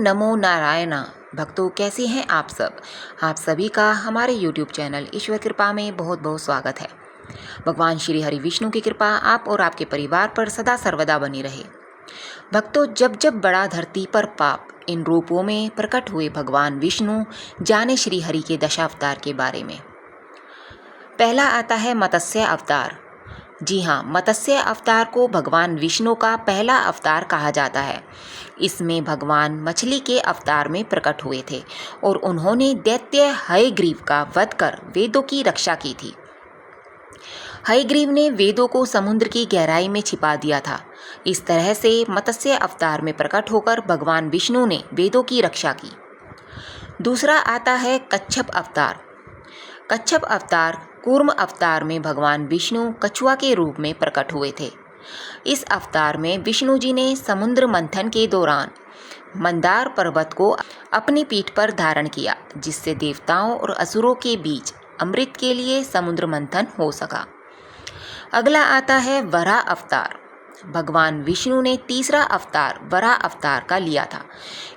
नमो नारायण। भक्तों, कैसे हैं आप सब? आप सभी का हमारे YouTube चैनल ईश्वर कृपा में बहुत बहुत स्वागत है। भगवान श्री हरि विष्णु की कृपा आप और आपके परिवार पर सदा सर्वदा बनी रहे। भक्तों, जब जब बड़ा धरती पर पाप इन रूपों में प्रकट हुए भगवान विष्णु जाने श्री हरि के दशावतार के बारे में। पहला आता है मत्स्य अवतार। जी हाँ, मत्स्य अवतार को भगवान विष्णु का पहला अवतार कहा जाता है। इसमें भगवान मछली के अवतार में प्रकट हुए थे और उन्होंने दैत्य हयग्रीव का वध कर वेदों की रक्षा की थी। हयग्रीव ने वेदों को समुद्र की गहराई में छिपा दिया था। इस तरह से मत्स्य अवतार में प्रकट होकर भगवान विष्णु ने वेदों की रक्षा की। दूसरा आता है कच्छप अवतार। कच्छप अवतार कूर्म अवतार में भगवान विष्णु कछुआ के रूप में प्रकट हुए थे। इस अवतार में विष्णु जी ने समुद्र मंथन के दौरान मंदार पर्वत को अपनी पीठ पर धारण किया, जिससे देवताओं और असुरों के बीच अमृत के लिए समुद्र मंथन हो सका। अगला आता है वराह अवतार। भगवान विष्णु ने तीसरा अवतार वराह अवतार का लिया था।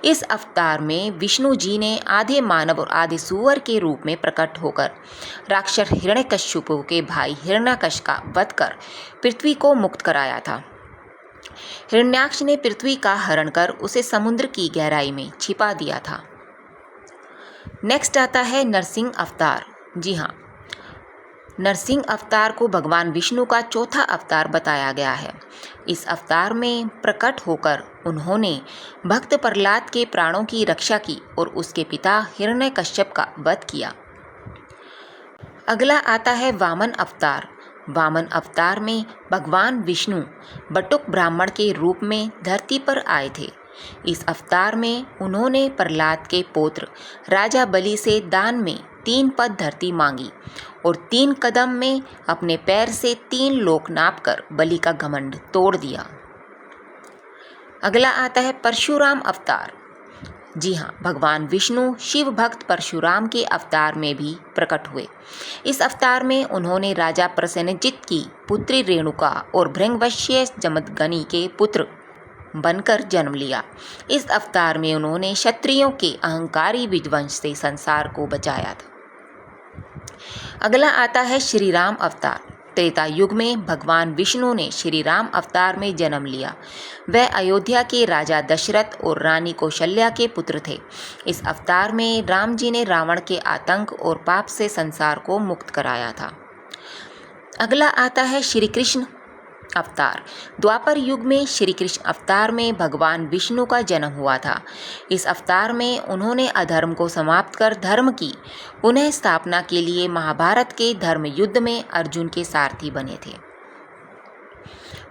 इस अवतार में विष्णु जी ने आधे मानव और आधे सूअर के रूप में प्रकट होकर राक्षस हिरण्यकश्यप के भाई हिरण्याकश का वध कर पृथ्वी को मुक्त कराया था। हिरण्याक्ष ने पृथ्वी का हरण कर उसे समुद्र की गहराई में छिपा दिया था। नेक्स्ट आता है नरसिंह अवतार। जी हाँ, नरसिंह अवतार को भगवान विष्णु का चौथा अवतार बताया गया है। इस अवतार में प्रकट होकर उन्होंने भक्त प्रहलाद के प्राणों की रक्षा की और उसके पिता हिरण्यकश्यप का वध किया। अगला आता है वामन अवतार। वामन अवतार में भगवान विष्णु बटुक ब्राह्मण के रूप में धरती पर आए थे। इस अवतार में उन्होंने प्रहलाद के पौत्र राजा बलि से दान में 3 पद धरती मांगी और 3 कदम में अपने पैर से 3 लोक नापकर बलि का घमंड तोड़ दिया। अगला आता है परशुराम अवतार। जी हाँ, भगवान विष्णु शिव भक्त परशुराम के अवतार में भी प्रकट हुए। इस अवतार में उन्होंने राजा प्रसेनजित की पुत्री रेणुका और भृंगवश्य जमदग्नि के पुत्र बनकर जन्म लिया। इस अवतार में उन्होंने क्षत्रियों के अहंकारी विध्वंस से संसार को बचाया था। अगला आता है श्री राम अवतार। त्रेता युग में भगवान विष्णु ने श्री राम अवतार में जन्म लिया। वह अयोध्या के राजा दशरथ और रानी कौशल्या के पुत्र थे। इस अवतार में राम जी ने रावण के आतंक और पाप से संसार को मुक्त कराया था। अगला आता है श्री कृष्ण अवतार। द्वापर युग में श्री कृष्ण अवतार में भगवान विष्णु का जन्म हुआ था। इस अवतार में उन्होंने अधर्म को समाप्त कर धर्म की पुनः स्थापना के लिए महाभारत के धर्म युद्ध में अर्जुन के सारथी बने थे।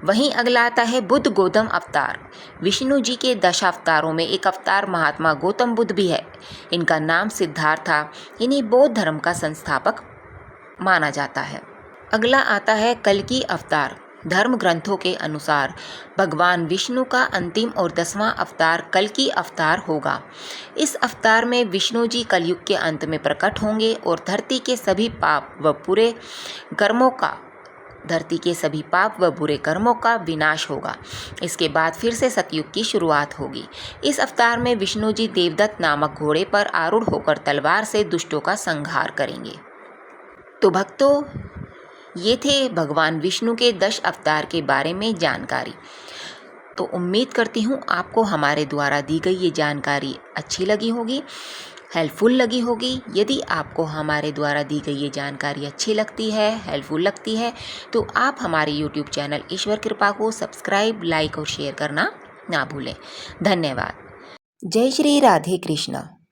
वहीं अगला आता है बुद्ध गौतम अवतार। विष्णु जी के 10 अवतारों में एक अवतार महात्मा गौतम बुद्ध भी है। इनका नाम सिद्धार्थ था। इन्हें बौद्ध धर्म का संस्थापक माना जाता है। अगला आता है कल्कि अवतार। धर्म ग्रंथों के अनुसार भगवान विष्णु का अंतिम और 10वां अवतार कल्कि अवतार होगा। इस अवतार में विष्णु जी कलयुग के अंत में प्रकट होंगे और धरती के सभी पाप व बुरे कर्मों का विनाश होगा। इसके बाद फिर से सतयुग की शुरुआत होगी। इस अवतार में विष्णु जी देवदत्त नामक घोड़े पर आरूढ़ होकर तलवार से दुष्टों का संहार करेंगे। तो भक्तों, ये थे भगवान विष्णु के 10 अवतार के बारे में जानकारी। तो उम्मीद करती हूँ आपको हमारे द्वारा दी गई ये जानकारी अच्छी लगी होगी, हेल्पफुल लगी होगी। यदि आपको हमारे द्वारा दी गई ये जानकारी अच्छी लगती है, हेल्पफुल लगती है, तो आप हमारे YouTube चैनल ईश्वर कृपा को सब्सक्राइब, लाइक और शेयर करना ना भूलें। धन्यवाद। जय श्री राधे कृष्णा।